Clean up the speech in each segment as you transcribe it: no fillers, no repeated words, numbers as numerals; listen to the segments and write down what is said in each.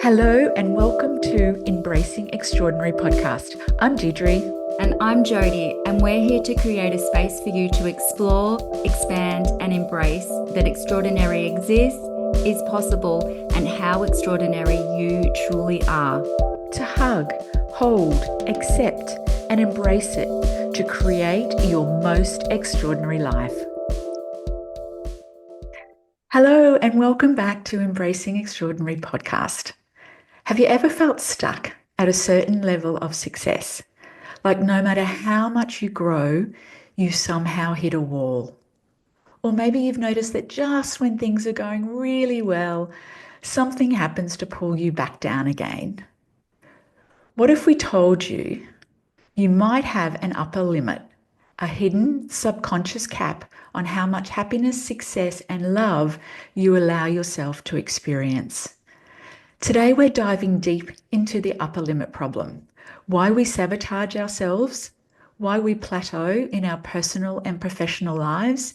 Hello and welcome to Embracing Extraordinary podcast. I'm Deirdre. And I'm Jody, and we're here to create a space for you to explore, expand, and embrace that extraordinary exists, is possible, and how extraordinary you truly are. To hug, hold, accept, and embrace it to create your most extraordinary life. Hello and welcome back to Embracing Extraordinary podcast. Have you ever felt stuck at a certain level of success? Like no matter how much you grow, you somehow hit a wall. Or maybe you've noticed that just when things are going really well, something happens to pull you back down again. What if we told you you might have an upper limit, a hidden subconscious cap on how much happiness, success, and love you allow yourself to experience? Today, we're diving deep into the upper limit problem, why we sabotage ourselves, why we plateau in our personal and professional lives,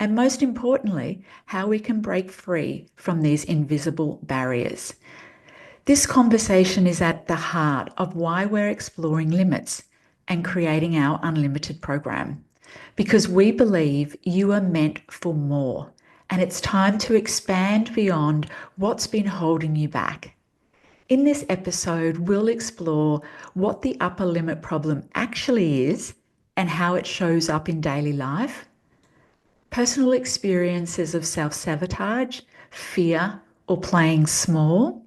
and most importantly, how we can break free from these invisible barriers. This conversation is at the heart of why we're exploring limits and creating our unlimited program, because we believe you are meant for more. And it's time to expand beyond what's been holding you back. In this episode, we'll explore what the upper limit problem actually is and how it shows up in daily life, personal experiences of self-sabotage, fear, or playing small,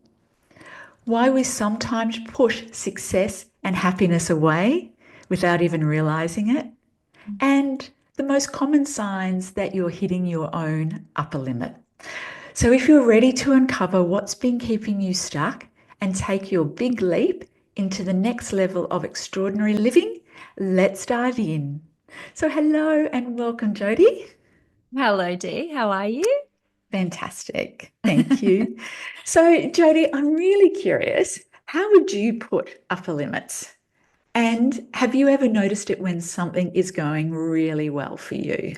why we sometimes push success and happiness away without even realizing it, and the most common signs that you're hitting your own upper limit. So if you're ready to uncover what's been keeping you stuck and take your big leap into the next level of extraordinary living, let's dive in. So hello and welcome, Jody. Hello, Dee. How are you? Fantastic. Thank you. So Jody, I'm really curious, how would you put upper limits? And have you ever noticed it when something is going really well for you?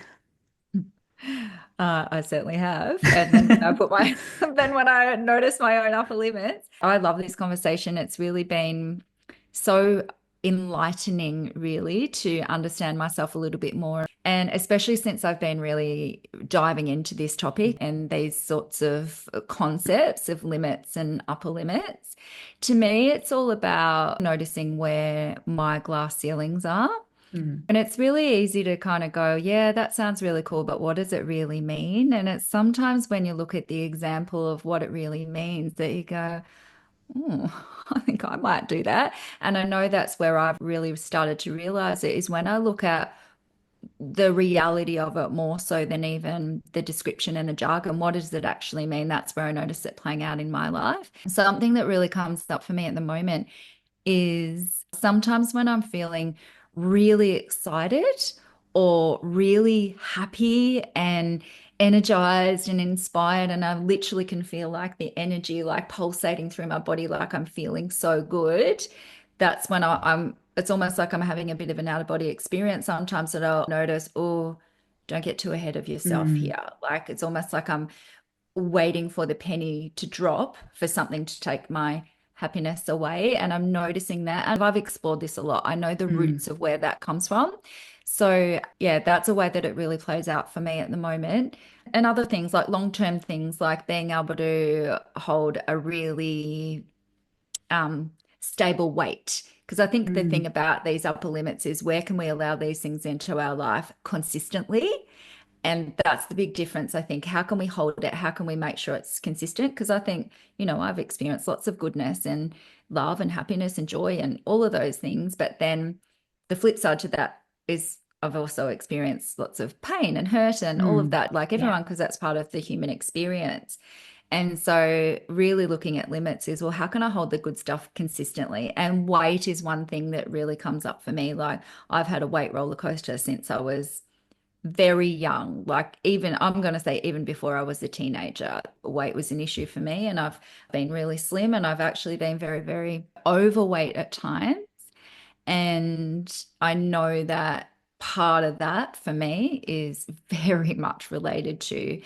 I certainly have. And then when I put my then when I notice my own upper limits, I love this conversation. It's really been so enlightening, really, to understand myself a little bit more. And especially since I've been really diving into this topic and these sorts of concepts of limits and upper limits. To me, it's all about noticing where my glass ceilings are. And it's really easy to kind of go, yeah, that sounds really cool, but what does it really mean? And it's sometimes when you look at the example of what it really means that you go, oh, I think I might do that. And I know that's where I've really started to realize it is when I look at the reality of it more so than even the description and the jargon. What does it actually mean? That's where I notice it playing out in my life. Something that really comes up for me at the moment is sometimes when I'm feeling really excited or really happy and energized and inspired, and I literally can feel like the energy like pulsating through my body, like I'm feeling so good. That's when it's almost like I'm having a bit of an out of body experience sometimes that I'll notice, oh, don't get too ahead of yourself Mm, here. Like it's almost like I'm waiting for the penny to drop for something to take my happiness away. And I'm noticing that. And I've explored this a lot. I know the mm, roots of where that comes from. So, yeah, that's a way that it really plays out for me at the moment. And other things like long term things like being able to hold a really stable weight. Because I think the thing mm, about these upper limits is where can we allow these things into our life consistently? And that's the big difference, I think. How can we hold it? How can we make sure it's consistent? Because I think, I've experienced lots of goodness and love and happiness and joy and all of those things. But then the flip side to that is I've also experienced lots of pain and hurt and all of mm. that, like Yeah. everyone, because that's part of the human experience. And so, really looking at limits is, well, how can I hold the good stuff consistently? And weight is one thing that really comes up for me. Like, I've had a weight roller coaster since I was very young, like even I'm going to say even before I was a teenager, weight was an issue for me. And I've been really slim and I've actually been very, very overweight at times. And I know that part of that for me is very much related to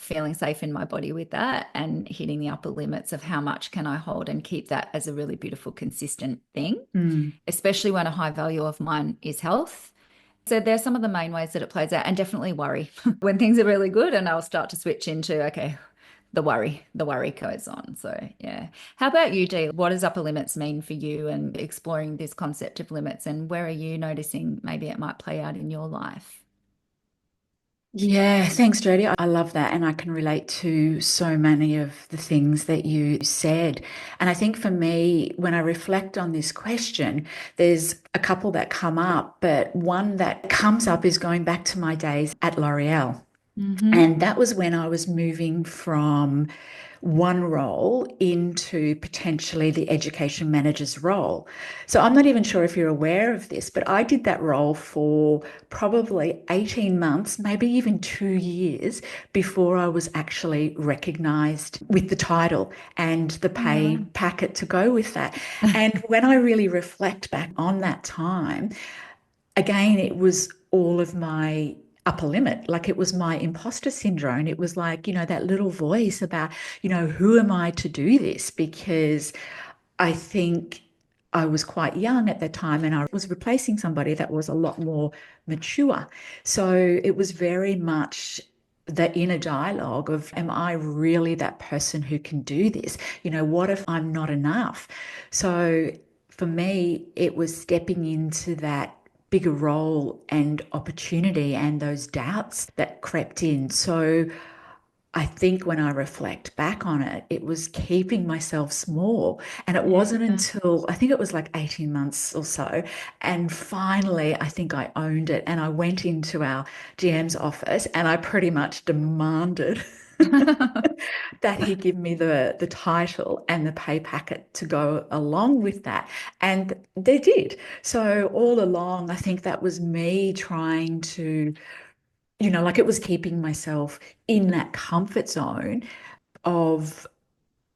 feeling safe in my body with that and hitting the upper limits of how much can I hold and keep that as a really beautiful, consistent thing, Mm. especially when a high value of mine is health. So there's some of the main ways that it plays out, and definitely worry when things are really good, and I'll start to switch into, okay, the worry goes on. So yeah. How about you, Dee? What does upper limits mean for you and exploring this concept of limits, and where are you noticing maybe it might play out in your life? Yeah, thanks, Jodie. I love that. And I can relate to so many of the things that you said. And I think for me, when I reflect on this question, there's a couple that come up, but one that comes up is going back to my days at L'Oreal. Mm-hmm. And that was when I was moving from one role into potentially the education manager's role. So I'm not even sure if you're aware of this, but I did that role for probably 18 months, maybe even 2 years before I was actually recognized with the title and the pay Oh, packet to go with that. And when I really reflect back on that time, again, it was all of my upper limit. Like it was my imposter syndrome. It was like, that little voice about, who am I to do this? Because I think I was quite young at that time and I was replacing somebody that was a lot more mature. So it was very much the inner dialogue of, am I really that person who can do this? What if I'm not enough? So for me, it was stepping into that bigger role and opportunity and those doubts that crept in. So I think when I reflect back on it, it was keeping myself small. And it yeah. wasn't until I think it was like 18 months or so. And finally, I think I owned it. And I went into our GM's office and I pretty much demanded that he give me the title and the pay packet to go along with that. And they did. So all along, I think that was me trying to, like it was keeping myself in that comfort zone of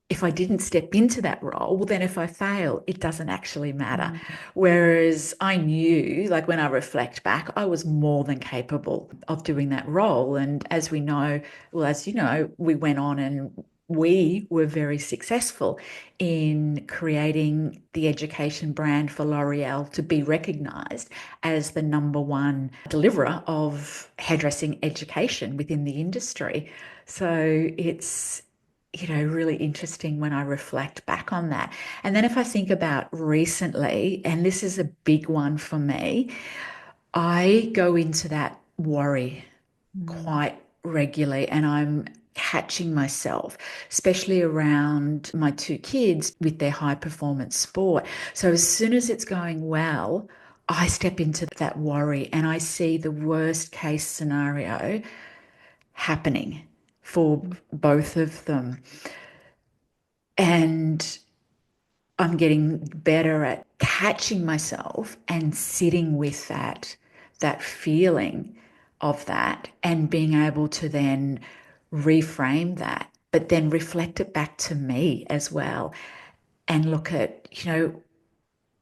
if I didn't step into that role, well, then if I fail, it doesn't actually matter. Mm, Whereas I knew, like when I reflect back, I was more than capable of doing that role. And as we know, well, as you know, we went on and we were very successful in creating the education brand for L'Oreal to be recognized as the number one deliverer of hairdressing education within the industry. So it's really interesting when I reflect back on that. And then if I think about recently, and this is a big one for me, I go into that worry mm, quite regularly and I'm catching myself, especially around my two kids with their high performance sport. So as soon as it's going well, I step into that worry and I see the worst case scenario happening for mm, both of them. And I'm getting better at catching myself and sitting with that feeling of that and being able to then reframe that, but then reflect it back to me as well and look at,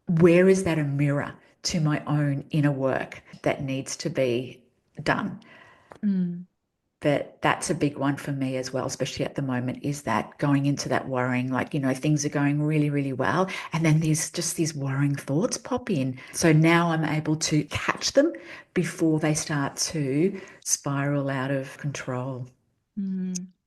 where is that a mirror to my own inner work that needs to be done? mm. But that's a big one for me as well, especially at the moment, is that going into that worrying, like, things are going really, really well. And then there's just these worrying thoughts pop in. So now I'm able to catch them before they start to spiral out of control.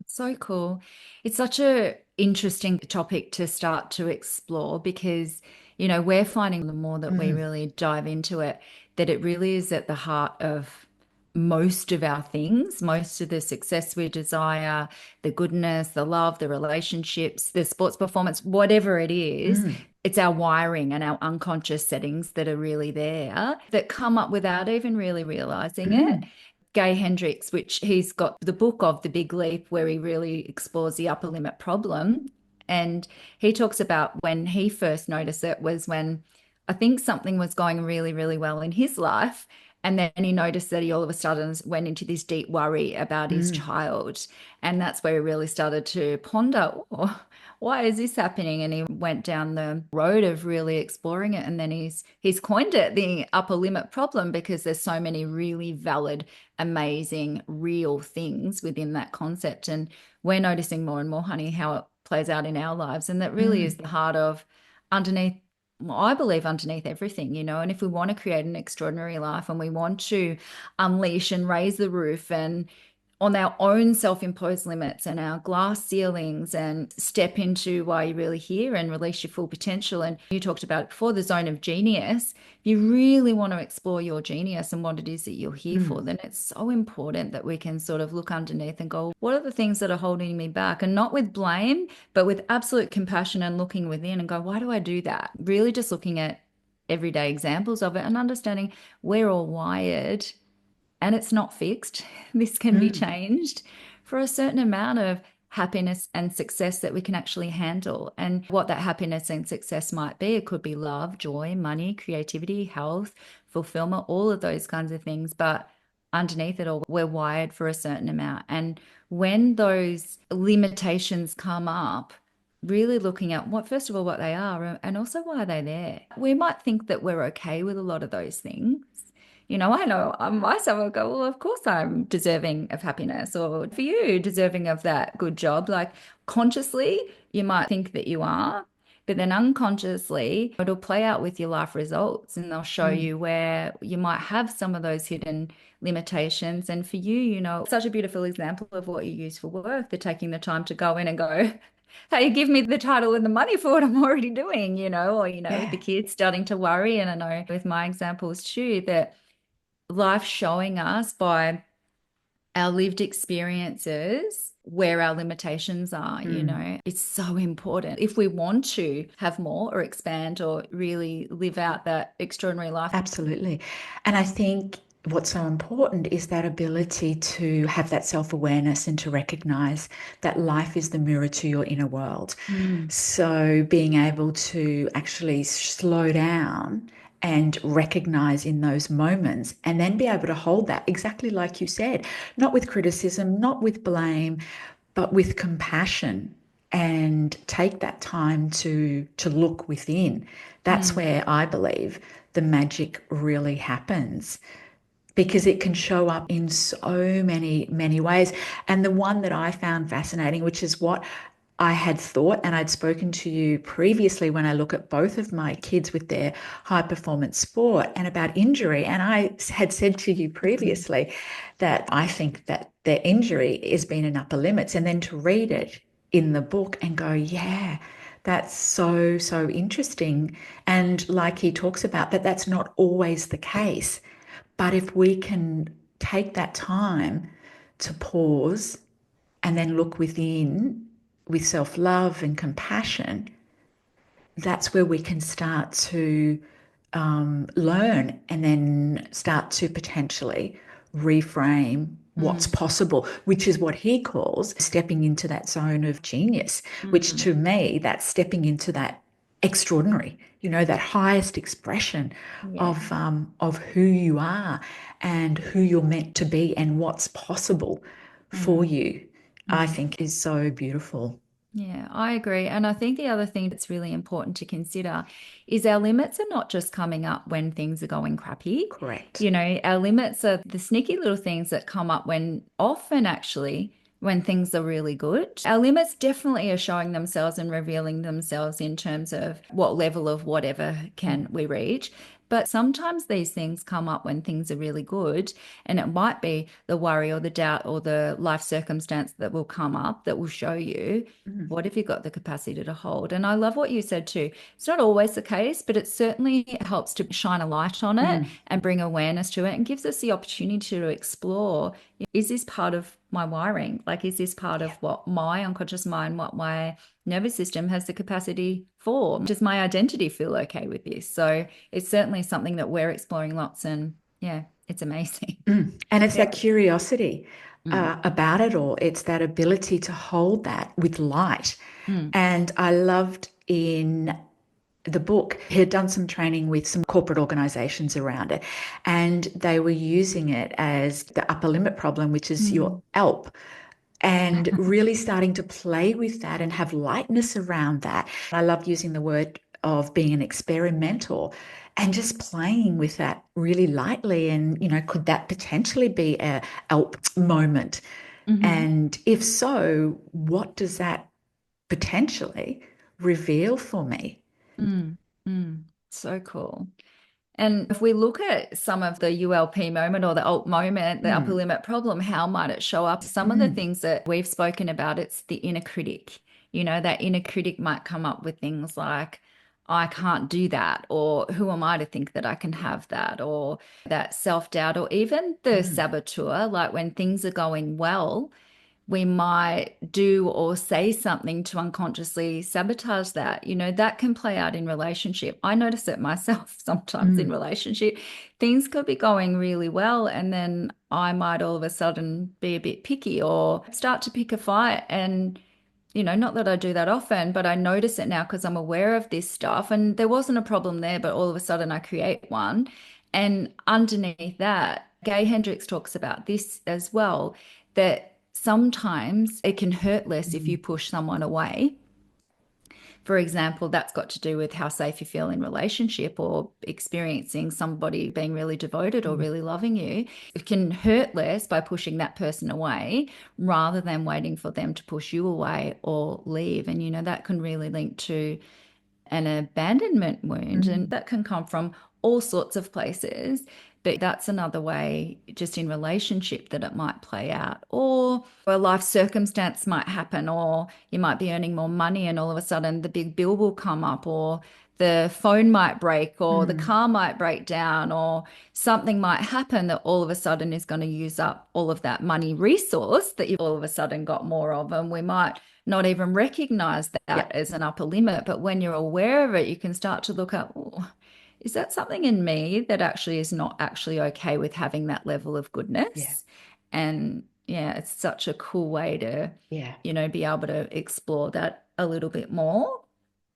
So cool. It's such a interesting topic to start to explore because, we're finding the more that we Mm, really dive into it, that it really is at the heart of most of our things, most of the success we desire, the goodness, the love, the relationships, the sports performance, whatever it is. mm, It's our wiring and our unconscious settings that are really there that come up without even really realizing it. mm, Gay Hendricks, which he's got the book of The Big Leap, where he really explores the upper limit problem. And he talks about when he first noticed it was when I think something was going really, really well in his life. And then he noticed that he all of a sudden went into this deep worry about his Mm, child. And that's where he really started to ponder, oh, why is this happening? And he went down the road of really exploring it. And then he's coined it the upper limit problem, because there's so many really valid, amazing, real things within that concept. And we're noticing more and more, honey, how it plays out in our lives. And that really is mm, the heart of underneath, well, I believe underneath everything, and if we want to create an extraordinary life and we want to unleash and raise the roof and on our own self-imposed limits and our glass ceilings and step into why you're really here and release your full potential. And you talked about it before, the zone of genius. If you really want to explore your genius and what it is that you're here for, mm, then it's so important that we can sort of look underneath and go, what are the things that are holding me back? And not with blame, but with absolute compassion and looking within and go, why do I do that? Really just looking at everyday examples of it and understanding we're all wired and it's not fixed. This can be mm, changed for a certain amount of happiness and success that we can actually handle. And what that happiness and success might be, it could be love, joy, money, creativity, health, fulfillment, all of those kinds of things. But underneath it all, we're wired for a certain amount. And when those limitations come up, really looking at what, first of all, what they are and also why they're there. We might think that we're okay with a lot of those things. I know I myself will go, well, of course I'm deserving of happiness, or for you, deserving of that good job. Like consciously, you might think that you are, but then unconsciously, it'll play out with your life results and they'll show mm. you where you might have some of those hidden limitations. And for you, such a beautiful example of what you use for work, the taking the time to go in and go, hey, give me the title and the money for what I'm already doing, or, with the Yeah, kids starting to worry. And I know with my examples too, that life showing us by our lived experiences where our limitations are, mm, it's so important if we want to have more or expand or really live out that extraordinary life. absolutely. And I think what's so important is that ability to have that self-awareness and to recognize that life is the mirror to your inner world. Mm, So being able to actually slow down and recognize in those moments and then be able to hold that exactly like you said, not with criticism, not with blame, but with compassion and take that time to look within. That's mm, where I believe the magic really happens because it can show up in so many ways. And the one that I found fascinating, which is what I had thought, and I'd spoken to you previously when I look at both of my kids with their high performance sport and about injury. And I had said to you mm, previously that I think that their injury has been an upper limits, and then to read it in the book and go, yeah, that's so interesting. And like he talks about, that that's not always the case. But if we can take that time to pause and then look within with self love and compassion, that's where we can start to learn and then start to potentially reframe what's mm, possible, which is what he calls stepping into that zone of genius, which mm. to me, that's stepping into that extraordinary, that highest expression Yeah. of who you are and who you're meant to be and what's possible for Mm, you, I mm. think is so beautiful. Yeah, I agree. And I think the other thing that's really important to consider is our limits are not just coming up when things are going crappy. Correct. Our limits are the sneaky little things that come up when often actually when things are really good. Our limits definitely are showing themselves and revealing themselves in terms of what level of whatever can Mm, we reach. But sometimes these things come up when things are really good. And it might be the worry or the doubt or the life circumstance that will come up that will show you mm, what have you got the capacity to hold? And I love what you said too. It's not always the case, but it certainly helps to shine a light on it mm. and bring awareness to it and gives us the opportunity to explore, is this part of my wiring? Like, is this part of what my unconscious mind, what my nervous system has the capacity for? Does my identity feel okay with this? So it's certainly something that we're exploring lots. And yeah, it's amazing. And it's Yeah. that curiosity Mm, about it all. It's that ability to hold that with light. mm, And I loved in the book, he had done some training with some corporate organizations around it, and they were using it as the upper limit problem, which is your Mm. ALP, and really starting to play with that and have lightness around that. I love using the word of being an experimental and just playing with that really lightly. And, could that potentially be a ALP moment? Hmm. And if so, what does that potentially reveal for me? Mm. Mm. So cool. And if we look at some of the ULP moment or the alt moment, the upper Mm, limit problem, how might it show up? Some of the mm, things that we've spoken about, it's the inner critic. That inner critic might come up with things like, I can't do that, or who am I to think that I can have that, or that self-doubt, or even the mm, saboteur, like when things are going well we might do or say something to unconsciously sabotage that. That can play out in relationship. I notice it myself sometimes in mm, relationship. Things could be going really well, and then I might all of a sudden be a bit picky or start to pick a fight. And not that I do that often, but I notice it now because I'm aware of this stuff. And there wasn't a problem there, but all of a sudden I create one. And underneath that, Gay Hendricks talks about this as well, that sometimes it can hurt less if you mm, push someone away. For example, that's got to do with how safe you feel in relationship or experiencing somebody being really devoted or mm, really loving you. It can hurt less by pushing that person away rather than waiting for them to push you away or leave. And that can really link to an abandonment wound, and mm, that can come from all sorts of places. But that's another way, just in relationship, that it might play out. Or a life circumstance might happen, or you might be earning more money, and all of a sudden the big bill will come up, or the phone might break, or the mm. car might break down, or something might happen that all of a sudden is going to use up all of that money resource that you've all of a sudden got more of. And we might not even recognize Yeah, that as an upper limit. But when you're aware of it, you can start to look at, oh, is that something in me that actually is not actually okay with having that level of yeah, goodness? And yeah, it's such a cool way to, yeah. be able to explore that a little bit more.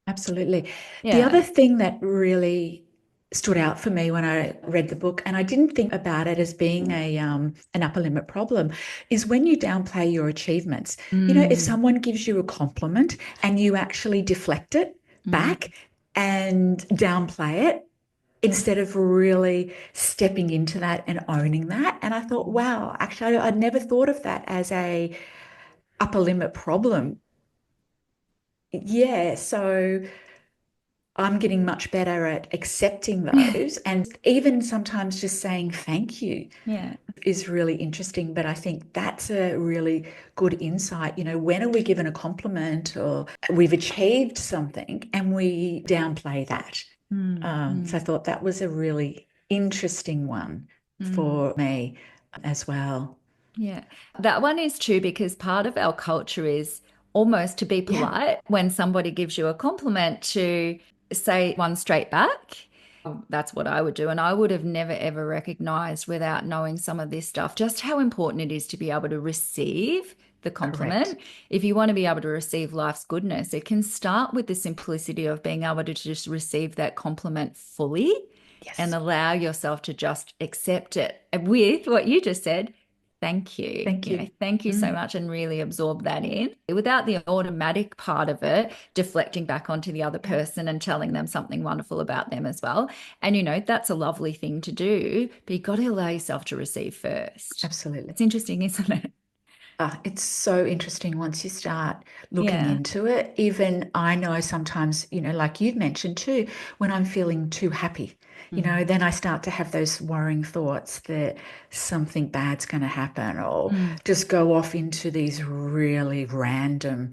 Absolutely. The other Yeah. thing that really stood out for me when I read the book, and I didn't think about it as being an upper limit problem, is when you downplay your achievements. If Mm, someone gives you a compliment and you actually deflect it mm, back and downplay it instead of really stepping into that and owning that. And I thought, wow, actually, I'd never thought of that as a upper limit problem. Yeah, so I'm getting much better at accepting those. And even sometimes just saying thank you yeah. is really interesting. But I think that's a really good insight. When are we given a compliment or we've achieved something and we downplay that? Mm, So I mm, thought that was a really interesting one mm. for me as well. Yeah, that one is true because part of our culture is almost to be Yeah, polite when somebody gives you a compliment to say one straight back. That's what I would do. And I would have never, ever recognized without knowing some of this stuff, just how important it is to be able to receive the correct. compliment. If you want to be able to receive life's goodness, it can start with the simplicity of being able to just receive that compliment fully and Yes. allow yourself to just accept it with what you just said. Thank you. Thank you. Thank you so Mm, much, and really absorb that in without the automatic part of it deflecting back onto the other yeah, person and telling them something wonderful about them as well. And that's a lovely thing to do, but you've got to allow yourself to receive first. absolutely. It's interesting, isn't it? It's so interesting once you start looking Yeah. into it. Even I know sometimes, like you've mentioned too, when I'm feeling too happy, Mm. then I start to have those worrying thoughts that something bad's going to happen or Mm. just go off into these really random,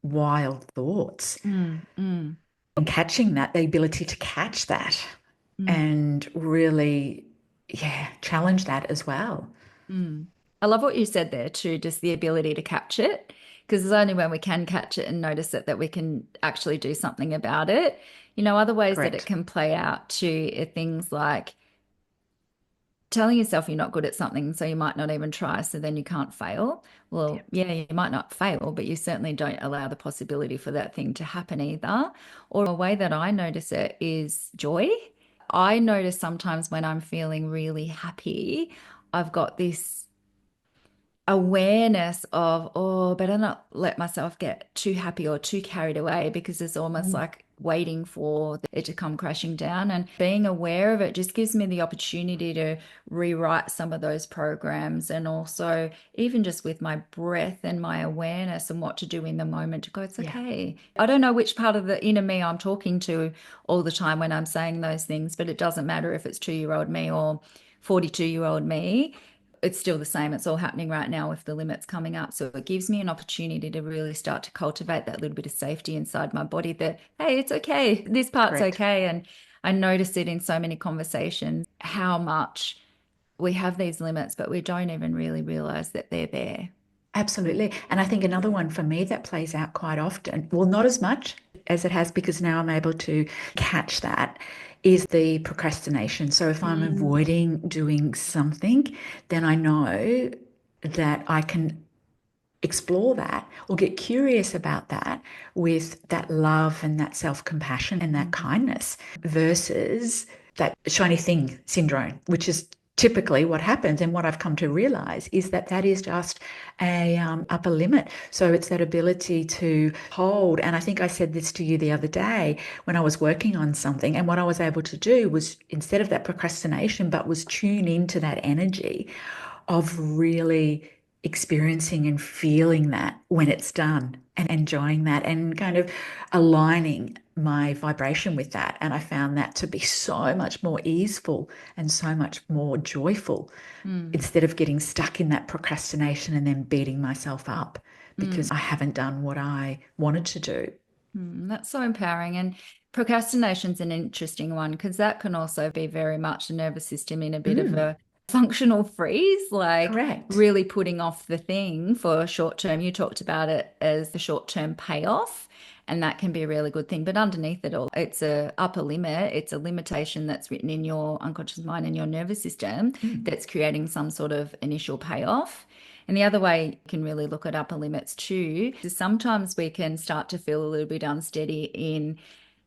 wild thoughts. Mm. Mm. And catching that, the ability to catch that Mm. and really, yeah, challenge that as well. Mm. I love what you said there too, just the ability to catch it, because it's only when we can catch it and notice it that we can actually do something about it. Other ways that it Correct. can play out too are things like telling yourself you're not good at something, so you might not even try, so then you can't fail. Yeah. Well, yeah, you might not fail, but you certainly don't allow the possibility for that thing to happen either. Or a way that I notice it is joy. I notice sometimes when I'm feeling really happy, I've got this awareness of, oh, better not let myself get too happy or too carried away, because it's almost Mm. like waiting for it to come crashing down. And being aware of it just gives me the opportunity to rewrite some of those programs. And also, even just with my breath and my awareness and what to do in the moment, to go, it's Yeah. okay. I don't know which part of the inner me I'm talking to all the time when I'm saying those things, but it doesn't matter if it's 2-year-old me or 42-year-old me. It's still the same. It's all happening right now with the limits coming up. So it gives me an opportunity to really start to cultivate that little bit of safety inside my body that, hey, it's okay. This part's Correct. okay. And I notice it in so many conversations how much we have these limits, but we don't even really realize that they're there. Absolutely. And I think another one for me that plays out quite often, well, not as much as it has because now I'm able to catch that, is the procrastination. So if I'm Mm, avoiding doing something, then I know that I can explore that or get curious about that with that love and that self-compassion and that mm, kindness versus that shiny thing syndrome, which is typically what happens. And what I've come to realize is that that is just a upper limit. So it's that ability to hold. And I think I said this to you the other day when I was working on something, and what I was able to do was, instead of that procrastination, but was tune into that energy of really experiencing and feeling that when it's done and enjoying that and kind of aligning my vibration with that. And I found that to be so much more easeful and so much more joyful mm, instead of getting stuck in that procrastination and then beating myself up mm. because I haven't done what I wanted to do. That's so empowering. And procrastination's an interesting one because that can also be very much the nervous system in a bit of Mm, a functional freeze, like correct. really putting off the thing for short term. You talked about it as the short term payoff, and that can be a really good thing. But underneath it all, it's a upper limit. It's a limitation that's written in your unconscious mind and your nervous system Mm, that's creating some sort of initial payoff. And the other way you can really look at upper limits too is sometimes we can start to feel a little bit unsteady in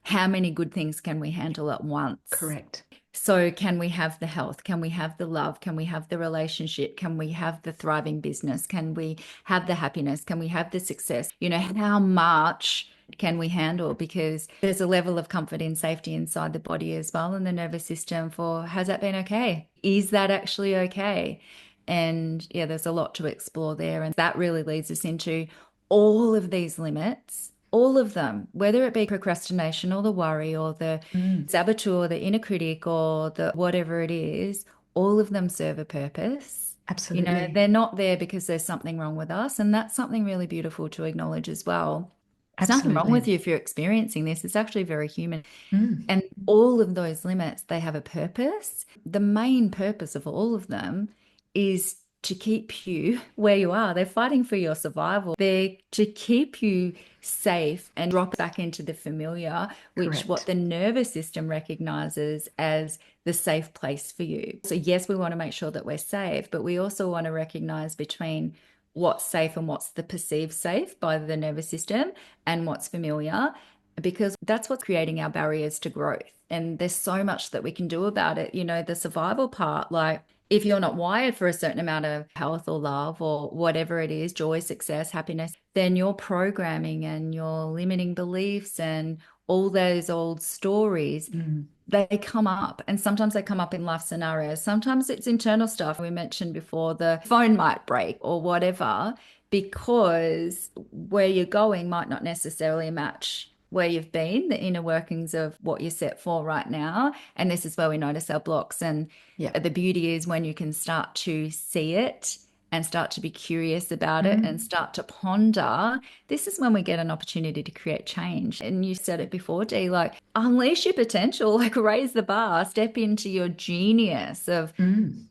how many good things can we handle at once. correct. So, can we have the health? Can we have the love? Can we have the relationship? Can we have the thriving business? Can we have the happiness? Can we have the success? How much can we handle? Because there's a level of comfort and safety inside the body as well, and the nervous system for, has that been okay? Is that actually okay? And yeah, there's a lot to explore there. And that really leads us into all of these limits, all of them, whether it be procrastination or the worry or the Mm, saboteur, the inner critic, or the whatever it is, all of them serve a purpose. absolutely. They're not there because there's something wrong with us. And that's something really beautiful to acknowledge as well. There's nothing wrong Absolutely. with you if you're experiencing this. It's actually very human. Mm, And all of those limits, they have a purpose. The main purpose of all of them is to keep you where you are. They're fighting for your survival. They're to keep you safe and drop back into the familiar, which what correct. the nervous system recognizes as the safe place for you. So, yes, we want to make sure that we're safe, but we also want to recognize between what's safe and what's the perceived safe by the nervous system and what's familiar, because that's what's creating our barriers to growth. And there's so much that we can do about it. The survival part, like if you're not wired for a certain amount of health or love or whatever it is, joy, success, happiness, then your programming and your limiting beliefs and all those old stories, Mm, they come up, and sometimes they come up in life scenarios. Sometimes it's internal stuff. We mentioned before the phone might break or whatever, because where you're going might not necessarily match where you've been, the inner workings of what you're set for right now. And this is where we notice our blocks. And yeah. the beauty is when you can start to see it and start to be curious about it and Mm, start to ponder, this is when we get an opportunity to create change. And you said it before, Dee, like unleash your potential, like raise the bar, step into your genius of mm.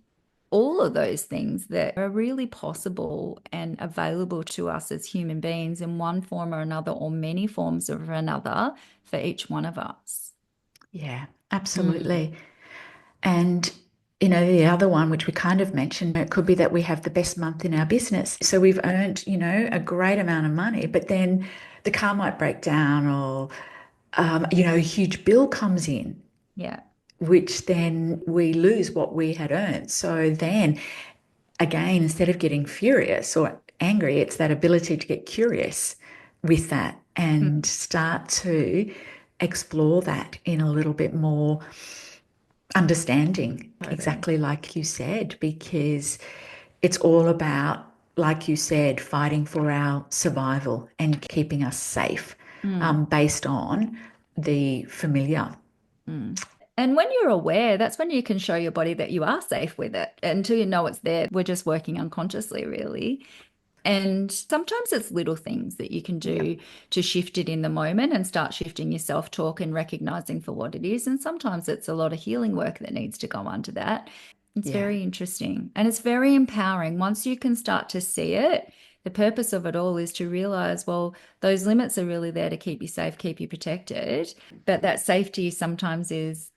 all of those things that are really possible and available to us as human beings in one form or another, or many forms of another for each one of us. Yeah, Mm, absolutely. And The other one, which we kind of mentioned, it could be that we have the best month in our business. So we've earned, a great amount of money, but then the car might break down or, a huge bill comes in, Yeah. which then we lose what we had earned. So then again, instead of getting furious or angry, it's that ability to get curious with that and Mm, start to explore that in a little bit more understanding, totally. exactly like you said, because it's all about, like you said, fighting for our survival and keeping us safe, Mm, based on the familiar. mm. And when you're aware, that's when you can show your body that you are safe with it. Until you know it's there, we're just working unconsciously, really. And sometimes it's little things that you can Yeah. do to shift it in the moment and start shifting your self-talk and recognizing for what it is. And sometimes it's a lot of healing work that needs to go under that. It's Yeah. very interesting and it's very empowering. Once you can start to see it, the purpose of it all is to realize, well, those limits are really there to keep you safe, keep you protected. But that safety sometimes is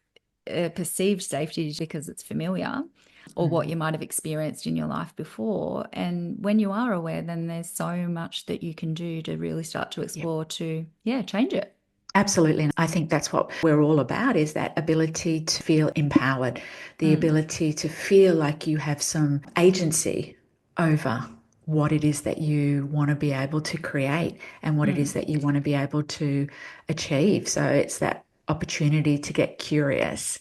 perceived safety because it's familiar or what Mm. you might have experienced in your life before. And when you are aware, then there's so much that you can do to really start to Yeah. explore to, yeah, change it. Absolutely. And I think that's what we're all about is that ability to feel empowered, the Mm, ability to feel like you have some agency over what it is that you want to be able to create and what it is mm. that you want to be able to achieve. So it's that opportunity to get curious,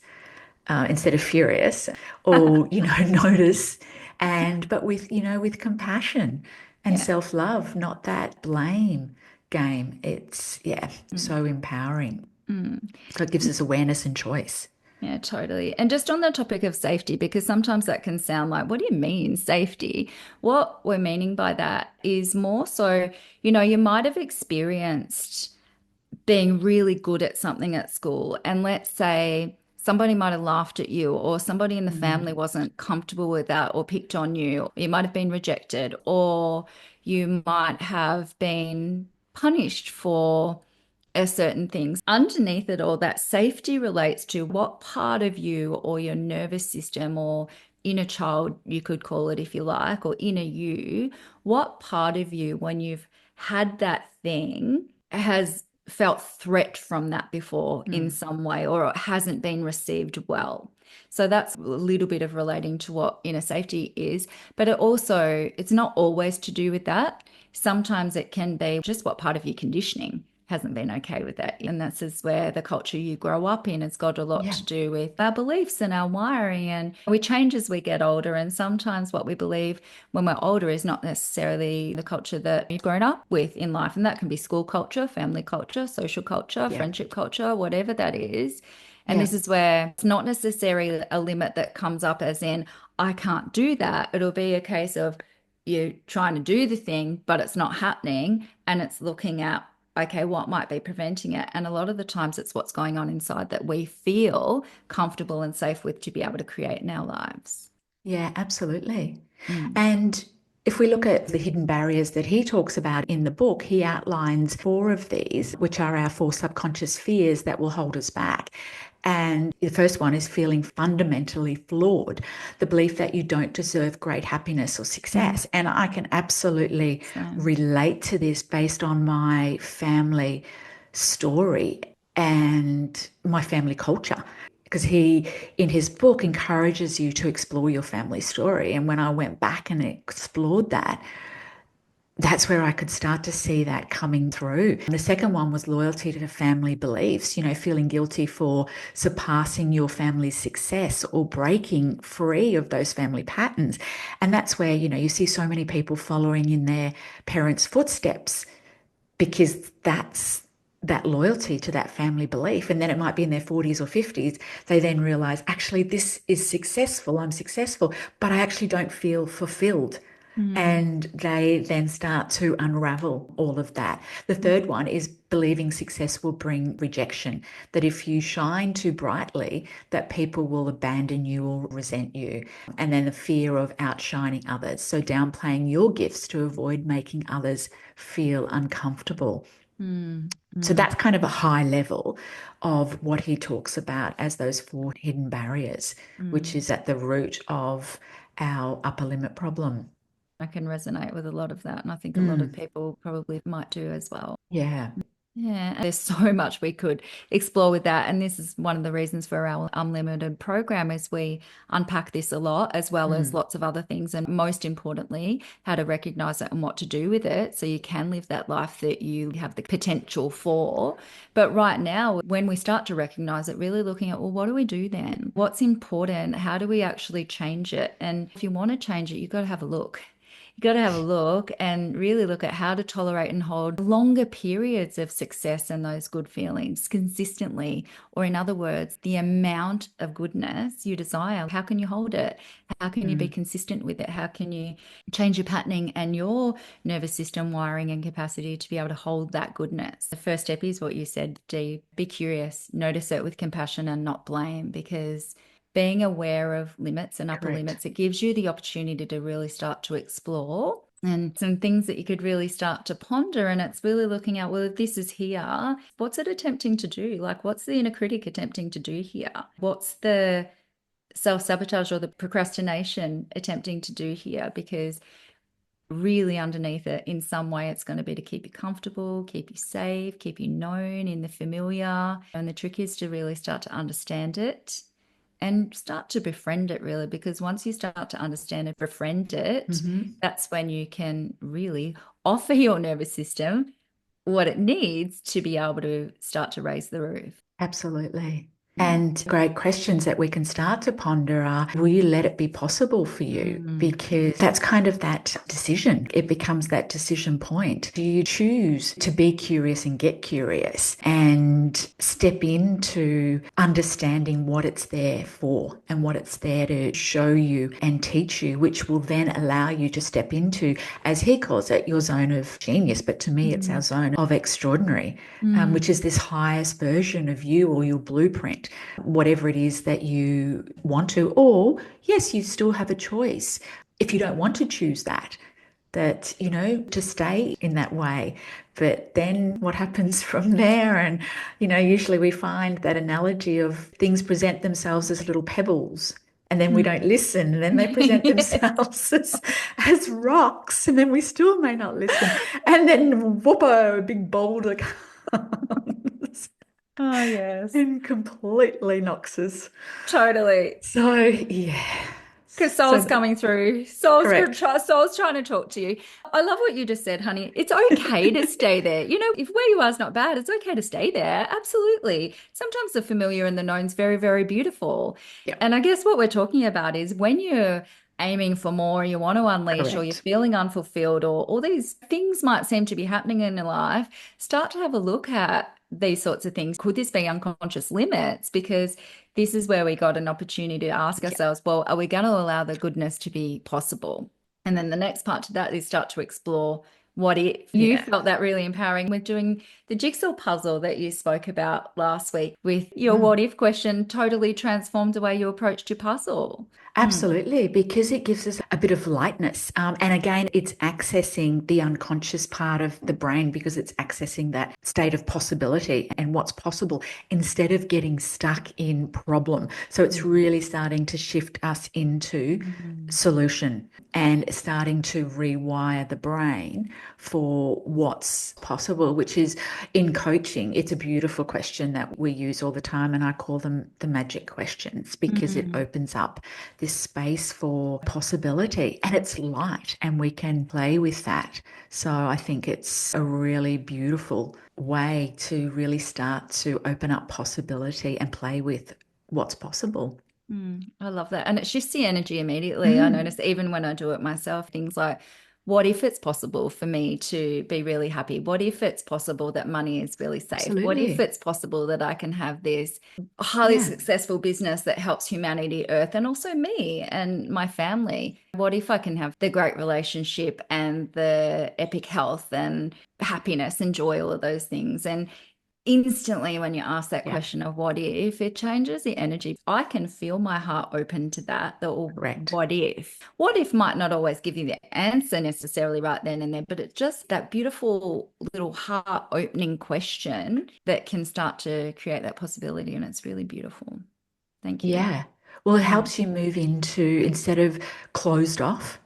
instead of furious, or notice, but with compassion and Yeah. self-love, not that blame game. It's, yeah, Mm, so empowering. mm. So it gives us awareness and choice. Yeah, totally. And just on the topic of safety, because sometimes that can sound like, what do you mean safety? What we're meaning by that is more so, you might have experienced being really good at something at school. And let's say somebody might have laughed at you, or somebody in the family Mm, wasn't comfortable with that, or picked on you. You might have been rejected, or you might have been punished for a certain things. Underneath it all, that safety relates to what part of you or your nervous system or inner child, you could call it if you like, or inner you, what part of you, when you've had that thing, has felt threat from that before in mm, some way, or it hasn't been received well. So that's a little bit of relating to what inner safety is, but it's not always to do with that. Sometimes it can be just what part of your conditioning hasn't been okay with that. And that's is where the culture you grow up in has got a lot yeah, to do with our beliefs and our wiring. And we change as we get older. And sometimes what we believe when we're older is not necessarily the culture that you've grown up with in life. And that can be school culture, family culture, social culture, yeah, friendship culture, whatever that is. And yeah, this is where it's not necessarily a limit that comes up as in, I can't do that. It'll be a case of you trying to do the thing, but it's not happening. And it's looking at, okay, what might be preventing it? And a lot of the times it's what's going on inside that we feel comfortable and safe with to be able to create in our lives. yeah, absolutely. Mm, And if we look at the hidden barriers that he talks about in the book, he outlines four of these, which are our four subconscious fears that will hold us back. And the first one is feeling fundamentally flawed, the belief that you don't deserve great happiness or mm, success. And I can absolutely same. relate to this based on my family story and my family culture. Because he, in his book, encourages you to explore your family story. And when I went back and explored that, that's where I could start to see that coming through. And the second one was loyalty to the family beliefs, feeling guilty for surpassing your family's success or breaking free of those family patterns. And that's where, you see so many people following in their parents' footsteps because that's that loyalty to that family belief. And then it might be in their 40s or 50s, they then realize, actually, this is successful. I'm successful, but I actually don't feel fulfilled. Mm, And they then start to unravel all of that. The third one is believing success will bring rejection, that if you shine too brightly, that people will abandon you or resent you. And then the fear of outshining others. So downplaying your gifts to avoid making others feel uncomfortable. Mm, So mm, that's kind of a high level of what he talks about as those four hidden barriers, which mm. is at the root of our upper limit problem. I can resonate with a lot of that. And I think a lot of Mm, people probably might do as well. yeah. Yeah, there's so much we could explore with that. And this is one of the reasons for our unlimited program is we unpack this a lot, as well as Mm, lots of other things. And most importantly, how to recognize it and what to do with it so you can live that life that you have the potential for. But right now, when we start to recognize it, really looking at, well, what do we do then? What's important? How do we actually change it? And if you want to change it, you've got to have a look. You got to have a look and really look at how to tolerate and hold longer periods of success and those good feelings consistently. Or, in other words, the amount of goodness you desire. How can you hold it? How can you be mm, consistent with it? How can you change your patterning and your nervous system wiring and capacity to be able to hold that goodness? The first step is what you said, Dee. Be curious, notice it with compassion and not blame, because being aware of limits and upper correct. limits, it gives you the opportunity to really start to explore and some things that you could really start to ponder. And it's really looking at, well, if this is here, what's it attempting to do? Like, what's the inner critic attempting to do here? What's the self-sabotage or the procrastination attempting to do here? Because really underneath it, in some way, it's going to be to keep you comfortable, keep you safe, keep you known in the familiar. And the trick is to really start to understand it and start to befriend it, really, because once you start to understand and befriend it, Hmm. that's when you can really offer your nervous system what it needs to be able to start to raise the roof. Absolutely. Mm. And great questions that we can start to ponder are, will you let it be possible for you? Mm. Because that's kind of that decision. It becomes that decision point. Do you choose to be curious and get curious and step into understanding what it's there for and what it's there to show you and teach you, which will then allow you to step into, as he calls it, your zone of genius. But to me, it's our Mm. zone of extraordinary, which Mm. is this highest version of you or your blueprint, whatever it is that you want to. Or, yes, you still have a choice if you don't want to choose that, to stay in that way. But then what happens from there? And, usually we find that analogy of things present themselves as little pebbles. And then we don't Mm. listen, and then they present themselves as rocks, and then we still may not listen. And then whoopo, a big boulder comes Oh, yes. and completely knocks us. Totally. So, yeah. Because So, soul's coming through. correct. Soul's trying to talk to you. I love what you just said, honey. It's okay to stay there. If where you are is not bad, it's okay to stay there. Absolutely. Sometimes the familiar and the known's very, very beautiful. Yeah, And I guess what we're talking about is when you're aiming for more, you want to unleash, or you're correct. feeling unfulfilled, or all these things might seem to be happening in your life, start to have a look at these sorts of things. Could this be unconscious limits? Because this is where we got an opportunity to ask Yeah, ourselves, well, are we going to allow the goodness to be possible? And then the next part to that is start to explore what if you yeah. felt that really empowering with doing the jigsaw puzzle that you spoke about last week with your Mm. what if question totally transformed the way you approached your puzzle. Mm, Absolutely, because it gives us a bit of lightness. And again, it's accessing the unconscious part of the brain because it's accessing that state of possibility and what's possible instead of getting stuck in problem. So it's mm, really starting to shift us into mm, solution and starting to rewire the brain for what's possible, which is in coaching. It's a beautiful question that we use all the time, and I call them the magic questions because it mm, opens up this space for possibility and it's light and we can play with that. So I think it's a really beautiful way to really start to open up possibility and play with what's possible. I love that. And it shifts the energy immediately. I Mm, notice even when I do it myself, things like, what if it's possible for me to be really happy? What if it's possible that money is really safe? What if absolutely. it's possible that I can have this highly Yeah. successful business that helps humanity, Earth, and also me and my family? What if I can have the great relationship and the epic health and happiness and joy, all of those things? And instantly when you ask that Yeah, question of what if, it changes the energy. I can feel my heart open to that. The correct. what if? What if might not always give you the answer necessarily right then and there, but it's just that beautiful little heart opening question that can start to create that possibility. And it's really beautiful. Thank you. Yeah. Well, it Mm, helps you move into, instead of closed off,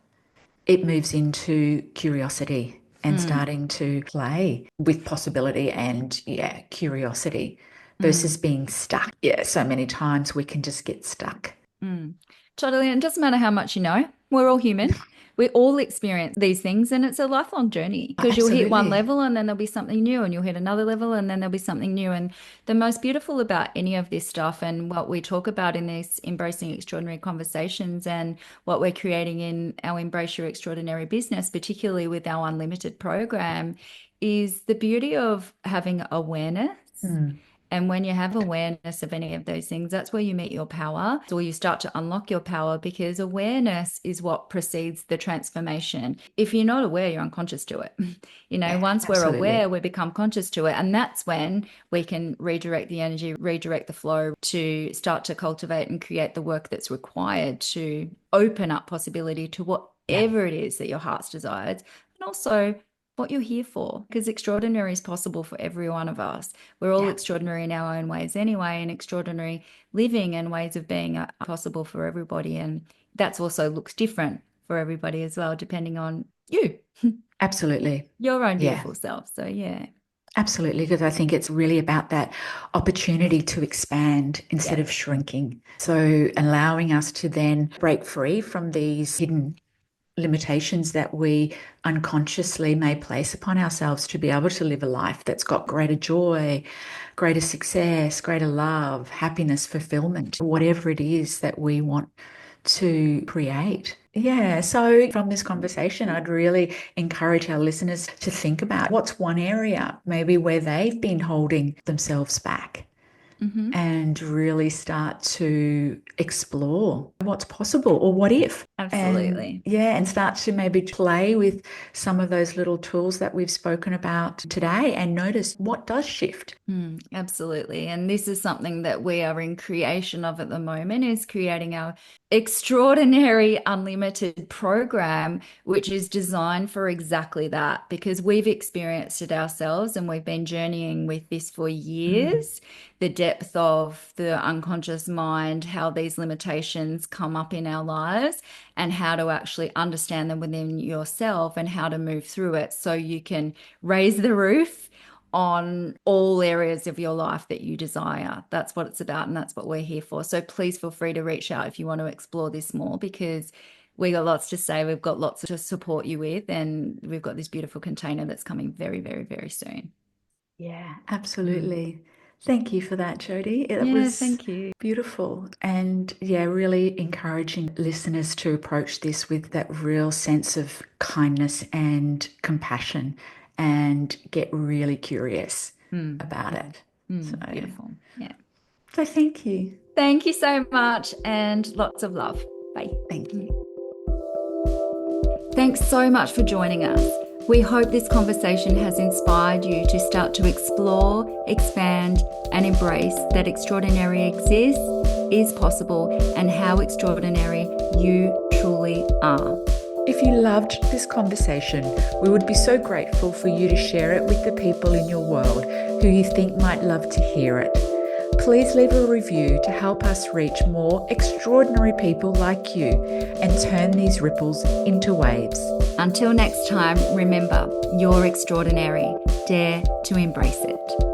it moves into curiosity and mm, starting to play with possibility and, yeah, curiosity versus mm. being stuck. Yeah, so many times we can just get stuck. Mm. Totally. And it doesn't matter how much you know, we're all human. We all experience these things, and it's a lifelong journey because you'll hit one Absolutely. level and then there'll be something new, and you'll hit another level and then there'll be something new. And the most beautiful about any of this stuff and what we talk about in these embracing extraordinary conversations and what we're creating in our Embrace Your Extraordinary business, particularly with our unlimited program, is the beauty of having awareness. Mm, And when you have awareness of any of those things, that's where you meet your power, or you start to unlock your power, because awareness is what precedes the transformation. If you're not aware, you're unconscious to it. yeah, Once we're aware, absolutely. we become conscious to it. And that's when we can redirect the energy, redirect the flow to start to cultivate and create the work that's required to open up possibility to Yeah, whatever it is that your heart's desires. And also, what you're here for, because extraordinary is possible for every one of us. We're all yeah. extraordinary in our own ways anyway, and extraordinary living and ways of being are possible for everybody. And that's also looks different for everybody as well, depending on you, Absolutely. your own Yeah, beautiful self. So, yeah. absolutely. Because I think it's really about that opportunity to expand instead Yeah. of shrinking. So allowing us to then break free from these hidden limitations that we unconsciously may place upon ourselves to be able to live a life that's got greater joy, greater success, greater love, happiness, fulfillment, whatever it is that we want to create. Yeah, so from this conversation, I'd really encourage our listeners to think about what's one area maybe where they've been holding themselves back Hmm. and really start to explore what's possible or what if. And Absolutely. yeah, and start to maybe play with some of those little tools that we've spoken about today and notice what does shift. Absolutely. And this is something that we are in creation of at the moment, is creating our extraordinary unlimited program, which is designed for exactly that, because we've experienced it ourselves and we've been journeying with this for Mm, years. The depth of the unconscious mind, how these limitations come up in our lives, and how to actually understand them within yourself and how to move through it so you can raise the roof on all areas of your life that you desire. That's what it's about, and that's what we're here for. So please feel free to reach out if you want to explore this more, because we got lots to say. We've got lots to support you with, and we've got this beautiful container that's coming very, very, very soon. yeah, Mm. absolutely. Thank you for that, Jodie. It Yeah, was thank you. beautiful. And yeah, really encouraging listeners to approach this with that real sense of kindness and compassion and get really curious Mm, about mm, it. So, beautiful. Yeah. so thank you. Thank you so much, and lots of love. Bye. Thank Mm. you. Thanks so much for joining us. We hope this conversation has inspired you to start to explore, expand, and embrace that extraordinary exists, is possible, and how extraordinary you truly are. If you loved this conversation, we would be so grateful for you to share it with the people in your world who you think might love to hear it. Please leave a review to help us reach more extraordinary people like you and turn these ripples into waves. Until next time, remember, you're extraordinary. Dare to embrace it.